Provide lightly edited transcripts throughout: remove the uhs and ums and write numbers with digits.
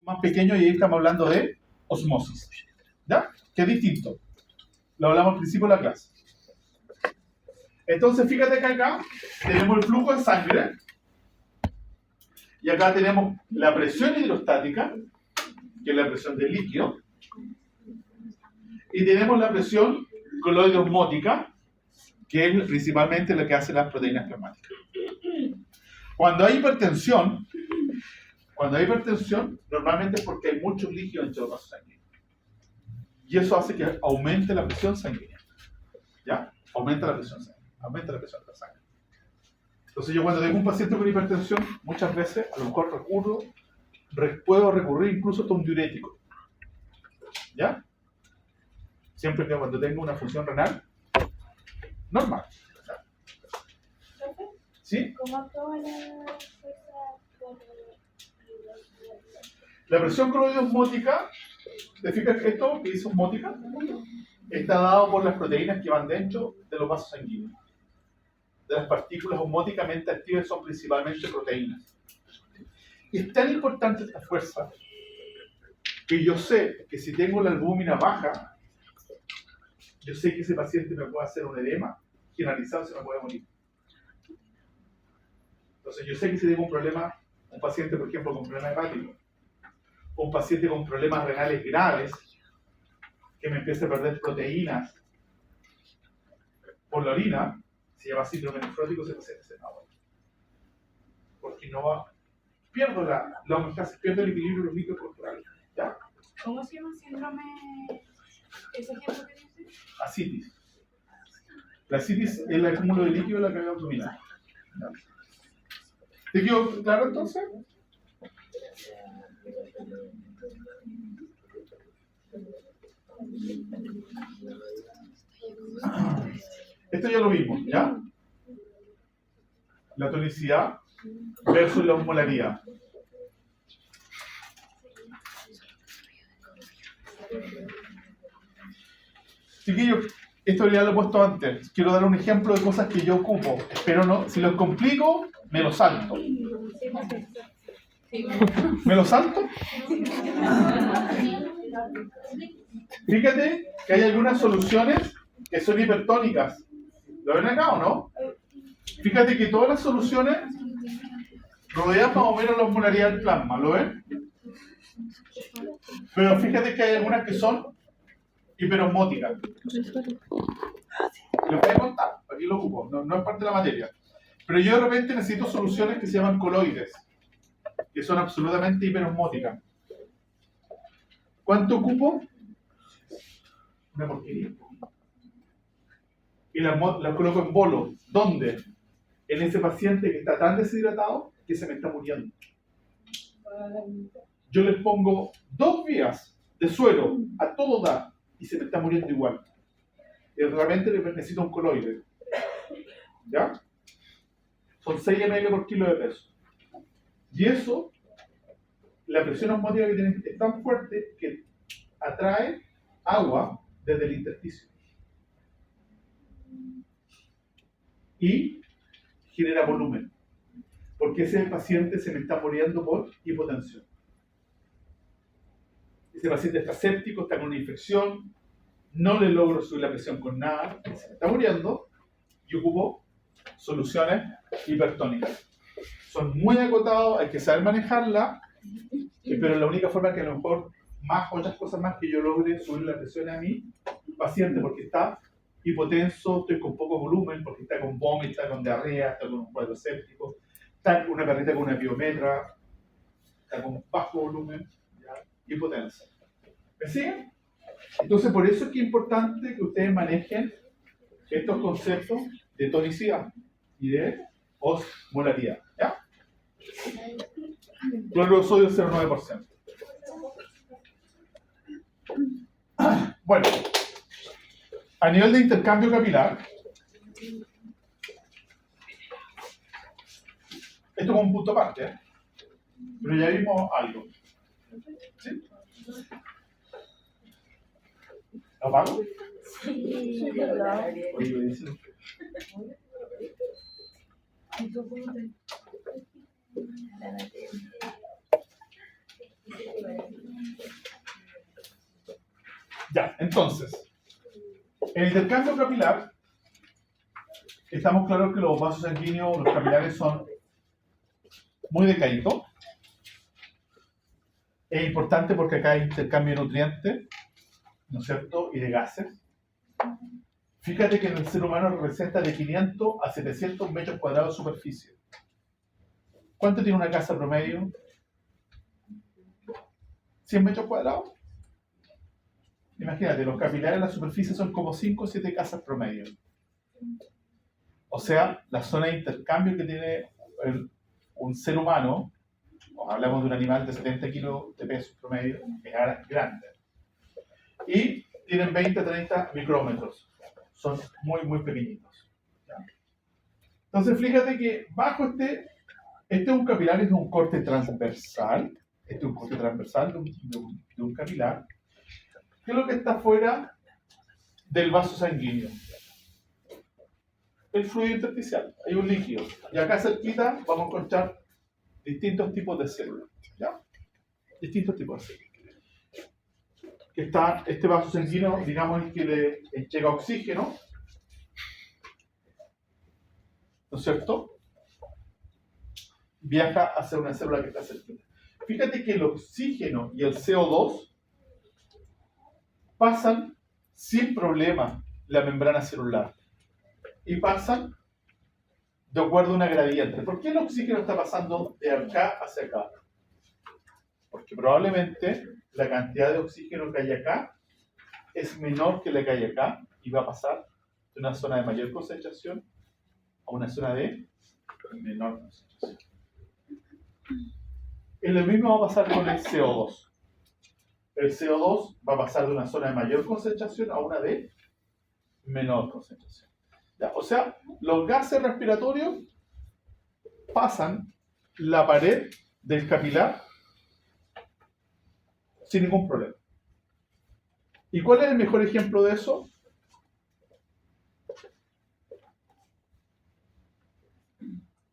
más pequeño y ahí estamos hablando de osmosis. ¿Ya? Que es distinto. Lo hablamos al principio de la clase. Entonces, fíjate que acá tenemos el flujo de sangre y acá tenemos la presión hidrostática, que es la presión del líquido, y tenemos la presión coloide osmótica, que es principalmente lo que hacen las proteínas plasmáticas. Cuando hay hipertensión, normalmente es porque hay muchos líquidos en el vaso sanguíneo. Y eso hace que aumente la presión sanguínea. ¿Ya? Aumenta la presión sanguínea. Aumenta la presión de la sangre. Entonces yo cuando tengo un paciente con hipertensión, muchas veces a lo mejor puedo recurrir incluso hasta un diurético. ¿Ya? Siempre que cuando tengo una función renal normal. ¿Sí? ¿Cómo actúa la fuerza por La presión coloide osmótica, ¿te fijas que esto que dice osmótica? Está dado por las proteínas que van dentro de los vasos sanguíneos. De las partículas osmóticamente activas son principalmente proteínas. Y es tan importante esta fuerza que yo sé que si tengo la albúmina baja, yo sé que ese paciente me puede hacer un edema generalizado y se me puede morir. Entonces yo sé que si tengo un paciente por ejemplo con problema hepático, o un paciente con problemas renales graves, que me empiece a perder proteínas por la orina, se llama síndrome nefrótico, ese paciente se va a morir. Porque no va, pierdo la homeostasis, pierdo el equilibrio de los líquidos corporales. ¿Ya? ¿Cómo se llama síndrome? ¿Ese ejemplo que dice? Ascitis. La ascitis es el acúmulo de líquido en la cavidad abdominal. ¿Te quedó claro entonces? Esto ya lo vimos, ¿ya? La tonicidad versus la osmolaridad. Chiquillos, esto ya lo he puesto antes. Quiero dar un ejemplo de cosas que yo ocupo. Espero no, si los complico, me lo salto. ¿Me lo salto? Fíjate que hay algunas soluciones que son hipertónicas. ¿Lo ven acá o no? Fíjate que todas las soluciones rodean más o menos la osmolaridad del plasma. ¿Lo ven? Pero fíjate que hay algunas que son hiperosmóticas. Les voy a contar, aquí lo ocupo, no es parte de la materia. Pero yo de repente necesito soluciones que se llaman coloides, que son absolutamente hiperosmóticas. ¿Cuánto ocupo? Una porquería. Y las coloco en bolo. ¿Dónde? En ese paciente que está tan deshidratado que se me está muriendo. Yo les pongo 2 vías de suero a todo dar y se me está muriendo igual. Y realmente necesito un coloide. ¿Ya? Son 6 ml por kilo de peso. Y eso, la presión osmótica que tiene es tan fuerte que atrae agua desde el intersticio. Y genera volumen. Porque ese paciente se me está muriendo por hipotensión. Ese paciente está séptico, está con una infección, no le logro subir la presión con nada, se me está muriendo y ocupo soluciones hipertónicas. Son muy acotados, hay que saber manejarla, pero la única forma que a lo mejor otras cosas más que yo logre subir la presión a mi paciente porque está hipotenso, estoy con poco volumen, porque está con vómito, está con diarrea, está con un cuadro séptico, está con una perrita con una piometra, está con bajo volumen, ¿ya? Hipotensa. ¿Me siguen? Entonces, por eso es que es importante que ustedes manejen estos conceptos de tonicidad y de osmolaridad. ¿Ya? Cloruro de sodio 0,9%. Bueno, a nivel de intercambio capilar, esto es un punto aparte, ¿eh? Pero ya vimos algo. ¿Sí? ¿Lo apago? Sí, Oye, me dicen. Ya, entonces, el intercambio capilar, estamos claros que los vasos sanguíneos, los capilares son muy decaídos. Es importante porque acá hay intercambio de nutrientes, ¿no es cierto?, y de gases. Fíjate que en el ser humano representa de 500 a 700 metros cuadrados de superficie. ¿Cuánto tiene una casa promedio? 100 metros cuadrados. Imagínate, los capilares en la superficie son como 5 o 7 casas promedio. O sea, la zona de intercambio que tiene un ser humano, o hablamos de un animal de 70 kilos de peso promedio, es grande. Y tienen 20 a 30 micrómetros. Son muy, muy pequeñitos. ¿Ya? Entonces, fíjate que bajo este es un capilar, es un corte transversal. Este es un corte transversal de un capilar. ¿Qué es lo que está fuera del vaso sanguíneo? El fluido intersticial. Hay un líquido. Y acá cerquita vamos a encontrar distintos tipos de células. ¿Ya? Distintos tipos de células. Está este vaso sanguíneo, digamos, el que le llega oxígeno, ¿no es cierto? Viaja hacia una célula que está cerquita. Fíjate que el oxígeno y el CO2 pasan sin problema la membrana celular y pasan de acuerdo a una gradiente. ¿Por qué el oxígeno está pasando de acá hacia acá? Porque probablemente la cantidad de oxígeno que hay acá es menor que la que hay acá y va a pasar de una zona de mayor concentración a una zona de menor concentración. Y lo mismo va a pasar con el CO2. El CO2 va a pasar de una zona de mayor concentración a una de menor concentración. ¿Ya? O sea, los gases respiratorios pasan la pared del capilar sin ningún problema. ¿Y cuál es el mejor ejemplo de eso?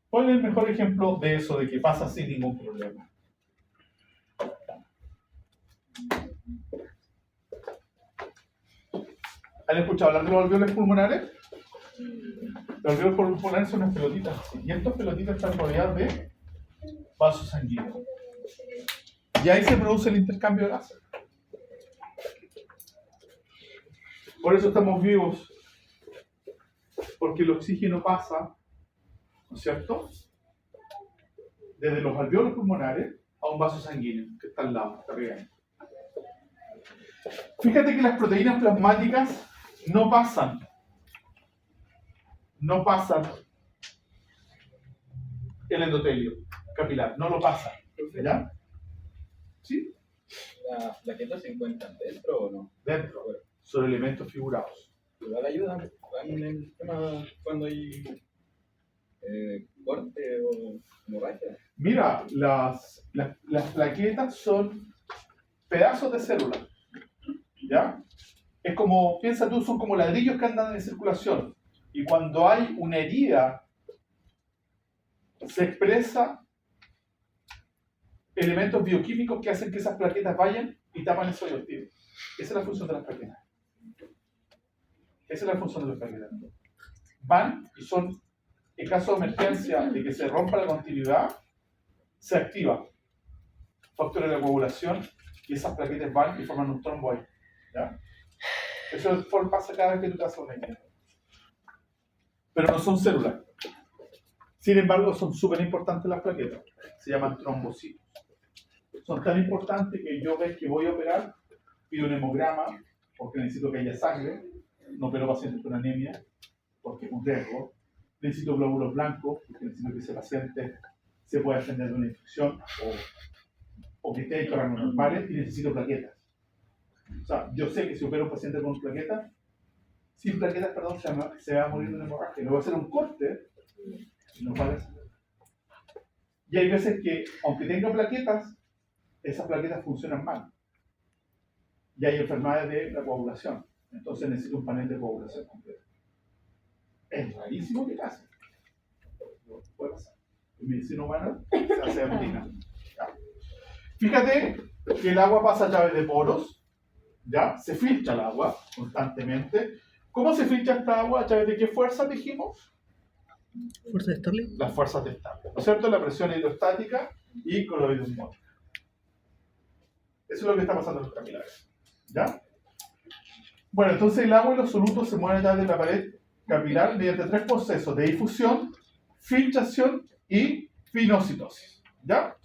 ¿Cuál es el mejor ejemplo de eso, de que pasa sin ningún problema? ¿Han escuchado hablar de los alveolos pulmonares? Los alveolos pulmonares son unas pelotitas así, y estas pelotitas están rodeadas de vasos sanguíneos. Y ahí se produce el intercambio de gases. Por eso estamos vivos, porque el oxígeno pasa, ¿no es cierto?, desde los alveolos pulmonares a un vaso sanguíneo que está al lado, está pegado. Fíjate que las proteínas plasmáticas no pasan el endotelio capilar, no lo pasan. ¿Ya? ¿Sí? ¿Las plaquetas se encuentran dentro o no? Dentro, son elementos figurados. Igual ayudan en el tema cuando hay corte o hemorragia. Mira, las plaquetas son pedazos de células. ¿Ya? Es como, piensa tú, son como ladrillos que andan en circulación. Y cuando hay una herida, se expresa elementos bioquímicos que hacen que esas plaquetas vayan y tapan el sodio activo. Esa es la función de las plaquetas. Esa es la función de las plaquetas. Van y son, en caso de emergencia, de que se rompa la continuidad, se activa factores de coagulación y esas plaquetas van y forman un trombo ahí. ¿Ya? Eso pasa cada vez que tú te haces una herida. Pero no son células. Sin embargo, son súper importantes las plaquetas. Se llaman trombocitos. Son tan importantes que yo veo que voy a operar, pido un hemograma, porque necesito que haya sangre. No opero pacientes con anemia, porque es un riesgo. Necesito glóbulos blancos, porque necesito que ese paciente se pueda defender de una infección o que esté en terrenos normales, y necesito plaquetas. O sea, yo sé que si opero un paciente con plaquetas, sin plaquetas, perdón, se va a morir de una hemorragia. Le voy a hacer un corte y no va a sangrar. Y hay veces que, aunque tenga plaquetas, esas plaquetas funcionan mal. Y hay enfermedades de la coagulación. Entonces necesito un panel de coagulación completo. Es rarísimo que pase. Puede pasar. En medicina humana se hace rutina. Fíjate que el agua pasa a través de poros, ¿ya? Se filtra el agua constantemente. ¿Cómo se filtra esta agua? ¿A través de qué fuerzas dijimos? ¿Fuerza de Starling? Las fuerzas de Starling, ¿no es cierto? La presión hidrostática y coloidosmótica. Eso es lo que está pasando en los capilares, ¿ya? Bueno, entonces el agua y los solutos se mueven a través de la pared capilar mediante 3 procesos de difusión, filtración y pinocitosis, ¿ya?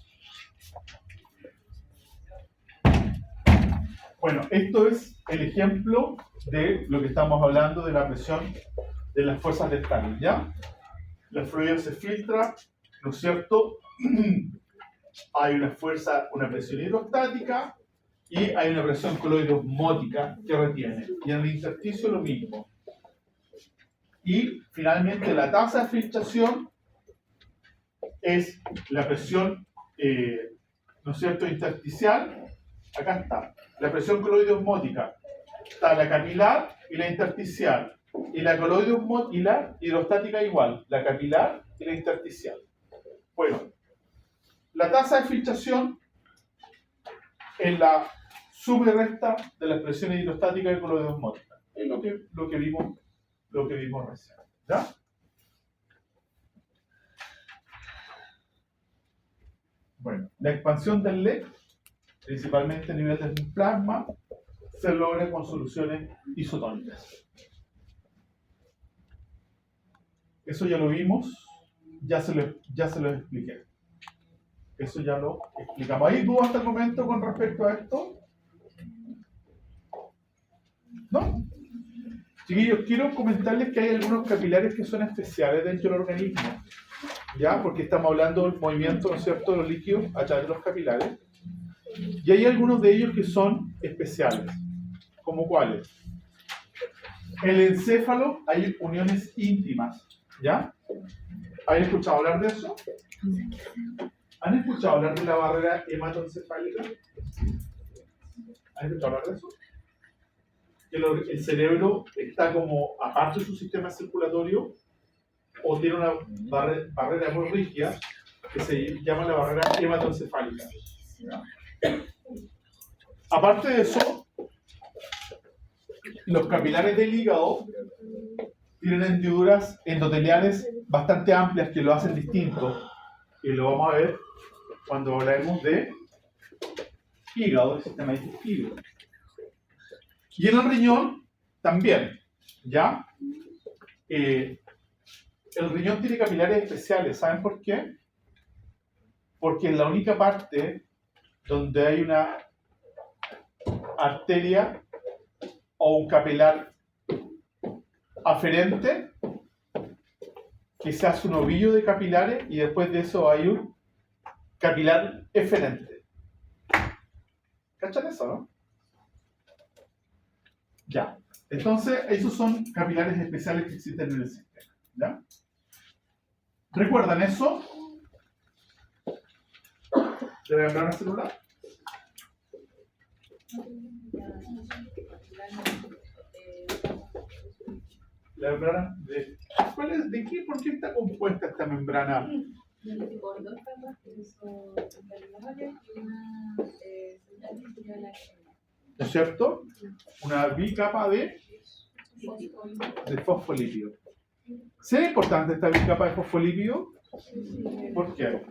Bueno, esto es el ejemplo de lo que estamos hablando de la presión de las fuerzas de Starling, ¿ya? El fluido se filtra, ¿no es cierto? Hay una fuerza, una presión hidrostática y hay una presión coloidosmótica que retiene. Y en el intersticio lo mismo. Y finalmente la tasa de filtración es la presión, ¿no es cierto?, intersticial. Acá está. La presión coloidosmótica. Está la capilar y la intersticial. Y la coloidosmótica y la hidrostática igual. La capilar y la intersticial. Bueno, la tasa de filtración es la suma y resta de las presiones hidrostáticas y coloidosmóticas. Es lo que vimos recién. ¿Ya? Bueno, la expansión del LED, principalmente a nivel del plasma, se logra con soluciones isotónicas. Eso ya lo vimos, ya se lo expliqué. Eso ya lo explicamos. ¿Hay dudas hasta el momento con respecto a esto? ¿No? Chiquillos, quiero comentarles que hay algunos capilares que son especiales dentro del organismo. ¿Ya? Porque estamos hablando del movimiento, ¿no es cierto?, de los líquidos a través de los capilares. Y hay algunos de ellos que son especiales. ¿Como cuáles? En el encéfalo hay uniones íntimas. ¿Ya? ¿Han escuchado hablar de eso? ¿Han escuchado hablar de la barrera hematoencefálica? ¿Han escuchado hablar de eso? Que el cerebro está como aparte de su sistema circulatorio o tiene una barrera muy rígida que se llama la barrera hematoencefálica. Aparte de eso, los capilares del hígado tienen hendiduras endoteliales bastante amplias que lo hacen distinto, y lo vamos a ver cuando hablemos de hígado, del sistema digestivo. Y en el riñón también, ¿ya? El riñón tiene capilares especiales, ¿saben por qué? Porque es la única parte donde hay una arteria o un capilar aferente que se hace un ovillo de capilares y después de eso hay un capilar eferente. ¿Cachan eso, no? Ya. Entonces, esos son capilares especiales que existen en el sistema. ¿Ya? ¿Recuerdan eso? ¿De la membrana celular? La membrana de... ¿Por qué está compuesta esta membrana? Por dos capas que son intermediarias y una central que sería la externa. ¿No es cierto? Una bicapa de fosfolípido. ¿Será importante esta bicapa de fosfolípido? ¿Por qué?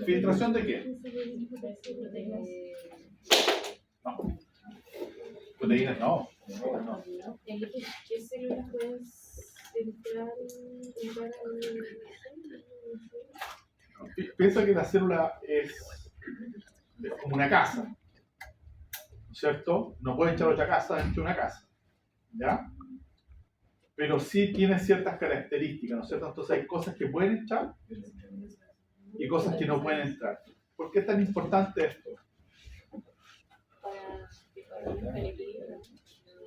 ¿Filtración de qué? No. Proteínas no. ¿Qué células puedes filtrar Piensa que la célula es como una casa, ¿no es cierto? No puede echar otra casa dentro de una casa, ¿ya? Pero sí tiene ciertas características, ¿no es cierto? Entonces hay cosas que pueden entrar y cosas que no pueden entrar. ¿Por qué es tan importante esto?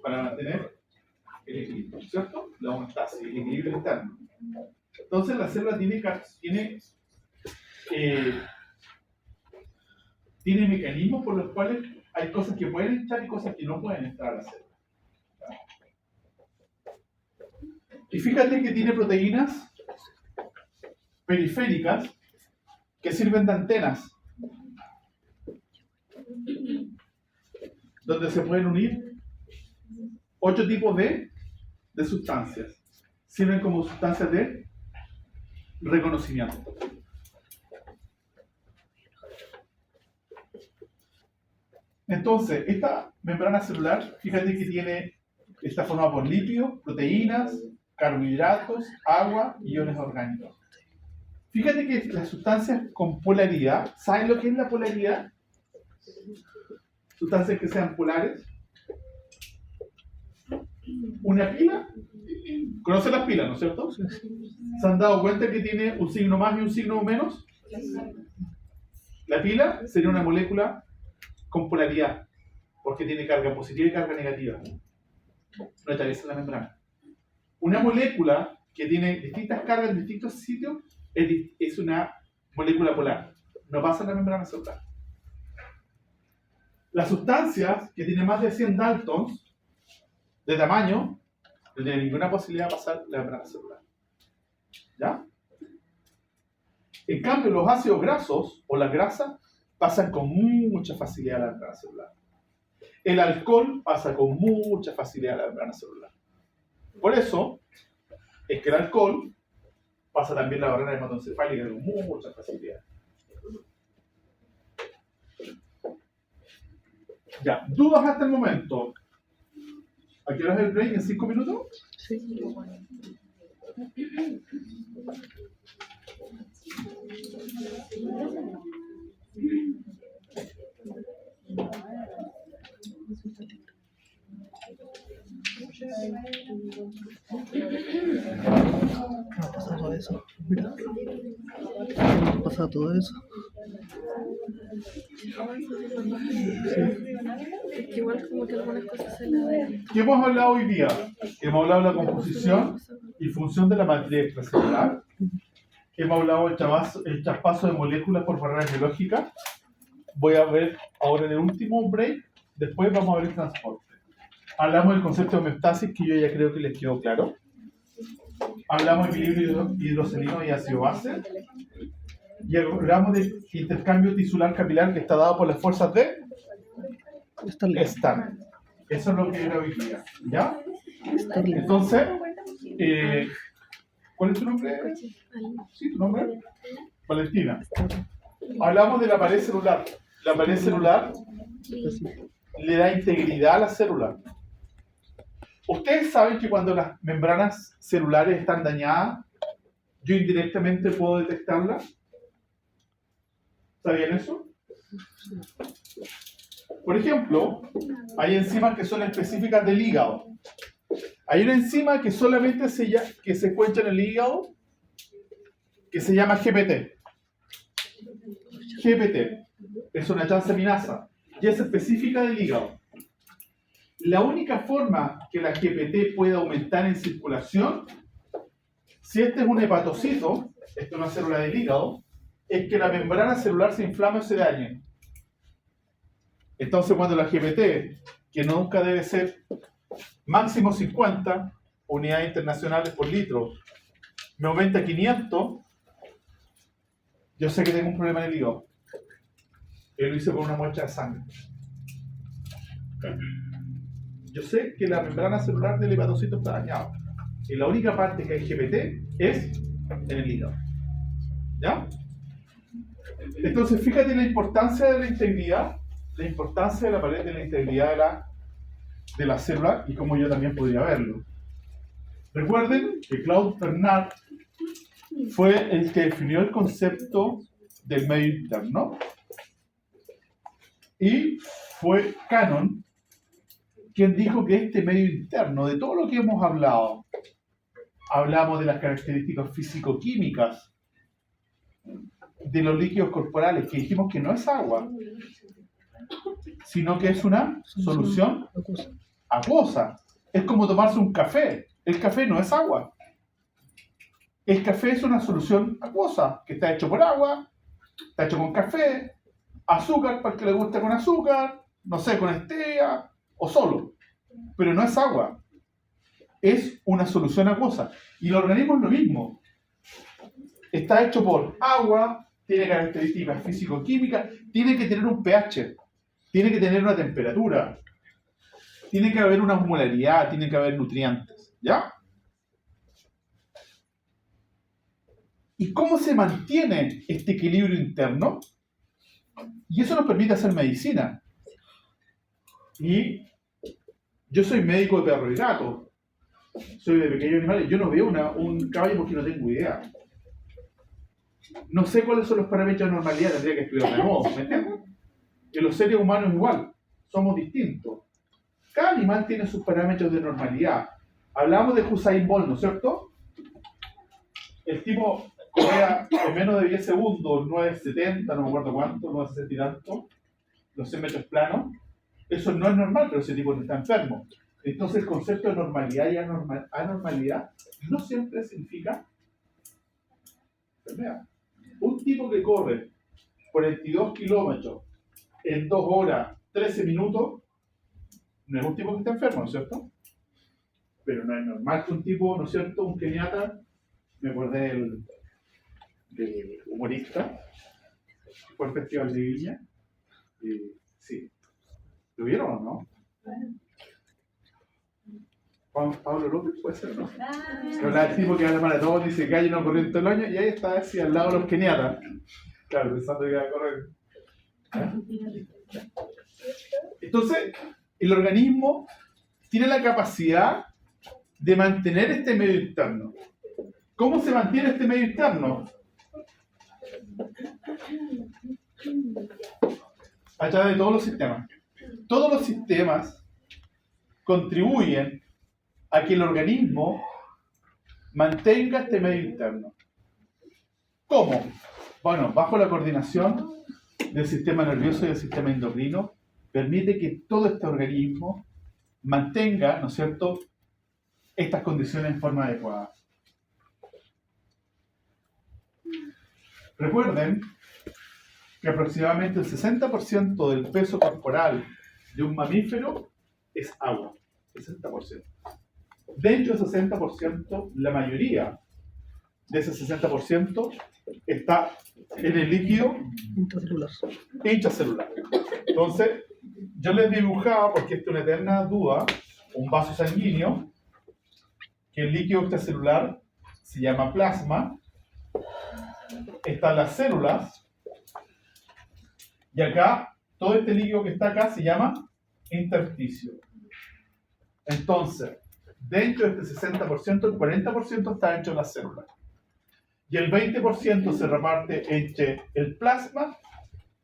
Para mantener el equilibrio, ¿cierto? La homeostasis, el equilibrio interno. Entonces la célula tiene mecanismos por los cuales hay cosas que pueden entrar y cosas que no pueden entrar a la célula. Y fíjate que tiene proteínas periféricas que sirven de antenas, donde se pueden unir 8 tipos de sustancias. Sirven como sustancias de reconocimiento. Entonces, esta membrana celular, fíjate que está formada por lípidos, proteínas, carbohidratos, agua y iones orgánicos. Fíjate que las sustancias con polaridad, ¿saben lo que es la polaridad? Sustancias que sean polares. Una pila, ¿conocen las pilas, no es cierto? ¿Se han dado cuenta que tiene un signo más y un signo menos? La pila sería una molécula con polaridad, porque tiene carga positiva y carga negativa. No atraviesa la membrana. Una molécula que tiene distintas cargas en distintos sitios es una molécula polar. No pasa en la membrana celular. Las sustancias que tienen más de 100 daltons de tamaño no tienen ninguna posibilidad de pasar la membrana celular. ¿Ya? En cambio, los ácidos grasos o las grasas pasan con mucha facilidad a la membrana celular. El alcohol pasa con mucha facilidad a la membrana celular. Por eso es que el alcohol pasa también la barrera hematoencefálica con mucha facilidad. Ya, ¿dudas hasta el momento? ¿A qué hora es el break? ¿En 5 minutos? Sí. No ha pasado eso. Mira. No ha pasado todo eso. Igual como que algunas cosas se le ven. ¿Qué hemos hablado hoy día? Hemos hablado de la composición y función de la matriz extracelular. Hemos hablado del traspaso de moléculas por barreras biológicas. Voy a ver ahora en el último break. Después vamos a ver el transporte. Hablamos del concepto de homeostasis, que yo ya creo que les quedó claro. Hablamos de equilibrio hidrocelino y ácido base. Y hablamos de intercambio tisular capilar que está dado por las fuerzas de Stark. Eso es lo que era hoy día. ¿Ya? Entonces, ¿cuál es tu nombre? ¿Sí, tu nombre? Valentina. Hablamos de la pared celular. La pared celular le da integridad a la célula. Ustedes saben que cuando las membranas celulares están dañadas, yo indirectamente puedo detectarlas. ¿Sabían eso? Por ejemplo, hay enzimas que son específicas del hígado. Hay una enzima que solamente se encuentra en el hígado que se llama GPT. GPT es una transaminasa y es específica del hígado. La única forma que la GPT puede aumentar en circulación, si este es un hepatocito, esta es una célula del hígado, es que la membrana celular se inflame o se dañe. Entonces, cuando la GPT, que nunca debe ser máximo 50 unidades internacionales por litro, me aumenta a 500, yo sé que tengo un problema en el hígado. Yo lo hice con una muestra de sangre. Yo sé que la membrana celular del hepatocito está dañada. Y la única parte que hay GPT es en el hígado. ¿Ya? Entonces, fíjate la importancia de la integridad, la importancia de la pared de la integridad de la célula y cómo yo también podría verlo. Recuerden que Claude Bernard fue el que definió el concepto del medio interno y fue Cannon quien dijo que este medio interno, de todo lo que hemos hablado, hablamos de las características físico-químicas de los líquidos corporales, que dijimos que no es agua, sino que es una solución acuosa. Es como tomarse un café. El café no es agua. El café es una solución acuosa, que está hecho por agua, está hecho con café, azúcar para el que le gusta con azúcar, no sé, con stevia o solo. Pero no es agua. es una solución acuosa. Y el organismo es lo mismo. Está hecho por agua, tiene características físico-químicas, tiene que tener un pH, tiene que tener una temperatura, tiene que haber una osmolaridad, tiene que haber nutrientes, ¿ya? ¿Y cómo se mantiene este equilibrio interno? Y eso nos permite hacer medicina. Y yo soy médico de perro y gato, soy de pequeños animales, yo no veo un caballo porque no tengo idea. No sé cuáles son los parámetros de normalidad, tendría que estudiar de nuevo, ¿me entiendes? Que los seres humanos igual, somos distintos. Cada animal tiene sus parámetros de normalidad. Hablamos de Usain Bolt, ¿no es cierto? El tipo corría en menos de 10 segundos, 9.70, no me acuerdo cuánto, 9.60 y tanto, los 100 metros planos. Eso no es normal, pero ese tipo no está enfermo. Entonces el concepto de normalidad y anormalidad no siempre significa enfermedad. Un tipo que corre 42 kilómetros en 2 horas, 13 minutos, no es un tipo que está enfermo, ¿no es cierto? Pero no es normal que un tipo, ¿no es cierto?, un keniata, me acordé del humorista, fue al Festival de Viña, sí. ¿Lo vieron o no? Juan Pablo López, puede ser, ¿no? Que hablaba del tipo que va a la maratón, dice que hay una corriente del año, y ahí está así al lado de los keniatas. Claro, pensando que iba a correr. Entonces, el organismo tiene la capacidad de mantener este medio interno. ¿Cómo se mantiene este medio interno? A través de todos los sistemas. Todos los sistemas contribuyen a que el organismo mantenga este medio interno. ¿Cómo? Bueno, bajo la coordinación del sistema nervioso y del sistema endocrino, permite que todo este organismo mantenga, ¿no es cierto?, estas condiciones en forma adecuada. Recuerden que aproximadamente el 60% del peso corporal de un mamífero es agua. 60%. Dentro del 60%, la mayoría de ese 60% está en el líquido intracelular. Entonces, yo les dibujaba, porque esto es una eterna duda, un vaso sanguíneo, que el líquido extracelular se llama plasma, están las células, y acá, todo este líquido que está acá se llama intersticio. Entonces, dentro de este 60%, el 40% está dentro de las células. Y el 20% se reparte entre el plasma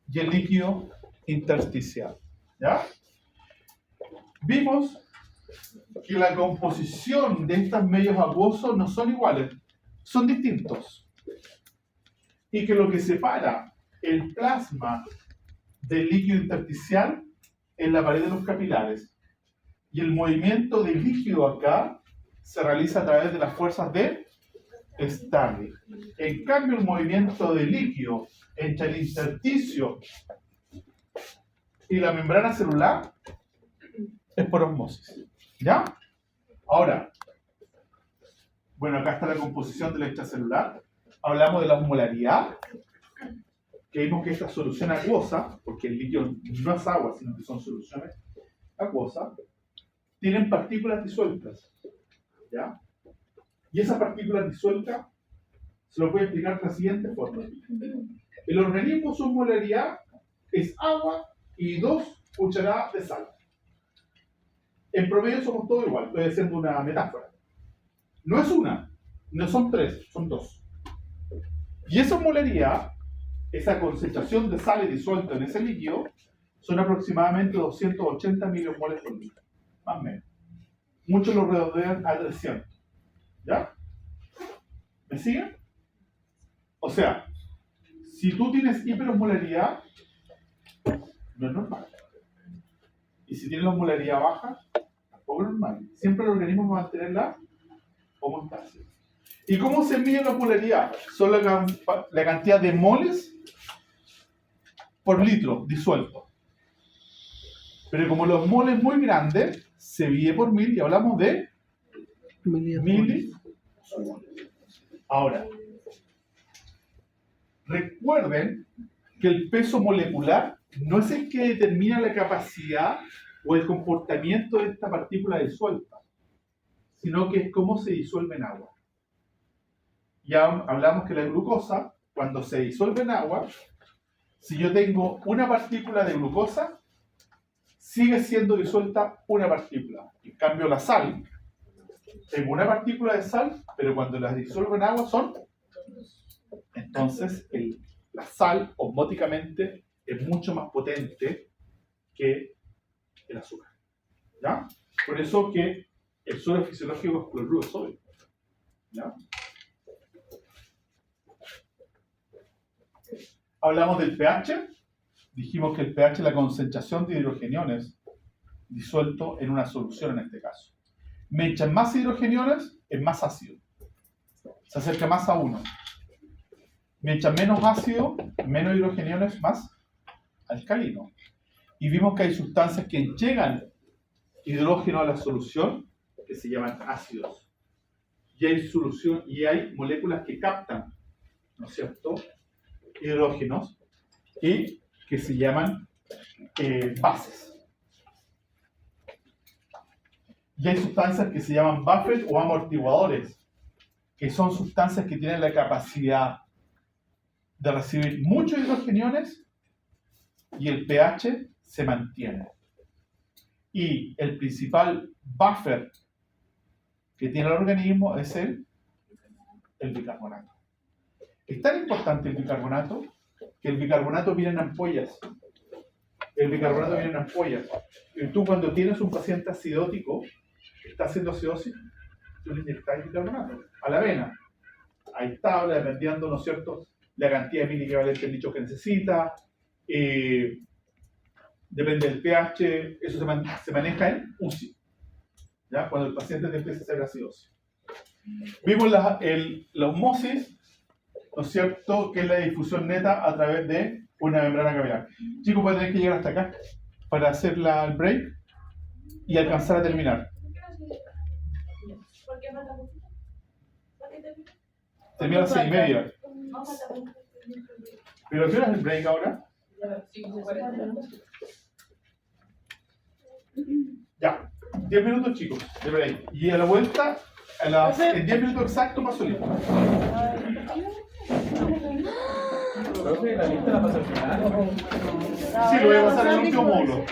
y el líquido intersticial. ¿Ya? Vimos que la composición de estos medios acuosos no son iguales, son distintos. Y que lo que separa el plasma del líquido intersticial es la pared de los capilares. Y el movimiento del líquido acá se realiza a través de las fuerzas de Starling. En cambio, el movimiento del líquido entre el intersticio y la membrana celular es por osmosis. ¿Ya? Ahora, bueno, acá está la composición del extracelular. Hablamos de la osmolaridad, que vimos que esta solución acuosa, porque el líquido no es agua, sino que son soluciones acuosas, tienen partículas disueltas. ¿Ya? Y esas partículas disueltas se lo voy a explicar de la siguiente forma. El organismo, su osmolaridad es agua y 2 cucharadas de sal. En promedio somos todos igual, estoy haciendo una metáfora. No es una, no son 3, son 2. Y esa osmolaridad, esa concentración de sal disuelta en ese líquido, son aproximadamente 280 milimoles por litro, más o menos. Muchos lo redondean a 300. ¿Ya? ¿Me siguen? O sea, si tú tienes hiperosmolaridad, no es normal. Y si tienes la osmolaridad baja, tampoco es normal. Siempre el organismo va a mantener la homeostasis. ¿Y cómo se mide la osmolaridad? Son la cantidad de moles por litro disuelto. Pero como los moles muy grandes, se mide por 1000 y hablamos de milisoles. Ahora, recuerden que el peso molecular no es el que determina la capacidad o el comportamiento de esta partícula disuelta, sino que es cómo se disuelve en agua. Ya hablamos que la glucosa, cuando se disuelve en agua, si yo tengo una partícula de glucosa, sigue siendo disuelta una partícula. En cambio, la sal, tengo una partícula de sal, pero cuando las disuelvo en agua son... Entonces, la sal osmóticamente es mucho más potente que el azúcar. ¿Ya? Por eso que el suelo fisiológico es cloruro de sodio. ¿Ya? Hablamos del pH. Dijimos que el pH es la concentración de hidrogeniones disuelto en una solución en este caso. Mientras más hidrogeniones, es más ácido. Se acerca más a 1. Mientras menos ácido, menos hidrogeniones, más alcalino. Y vimos que hay sustancias que llegan hidrógeno a la solución que se llaman ácidos. Y hay moléculas que captan, ¿no es cierto?, hidrógenos y que se llaman bases. Y hay sustancias que se llaman buffers o amortiguadores, que son sustancias que tienen la capacidad de recibir muchos hidrogeniones y el pH se mantiene. Y el principal buffer que tiene el organismo es el bicarbonato. Es tan importante el bicarbonato que el bicarbonato viene en ampollas. El bicarbonato viene en ampollas. Y tú cuando tienes un paciente acidótico, que está haciendo acidosis, tú le inyectas bicarbonato a la vena. Hay tablas dependiendo, ¿no es cierto?, la cantidad de miliequivalente de dicho que necesita, depende del pH, eso se maneja en UCI, ¿ya? Cuando el paciente te empieza a hacer acidosis. Vimos la osmosis, ¿no es cierto?, que es la difusión neta a través de una membrana capilar. Chicos, voy a tener que llegar hasta acá para hacer el break y alcanzar a terminar. ¿Por qué falta poquito? ¿Por qué termina? Termina a las 6:30. No falta poquito. ¿Pero qué hora es el break ahora? Ya, 10 minutos, chicos, de break. Y a la vuelta, en 10 minutos exactos, paso listo. Profe, la lista la pasa al final. Sí, lo voy a pasar en el último módulo.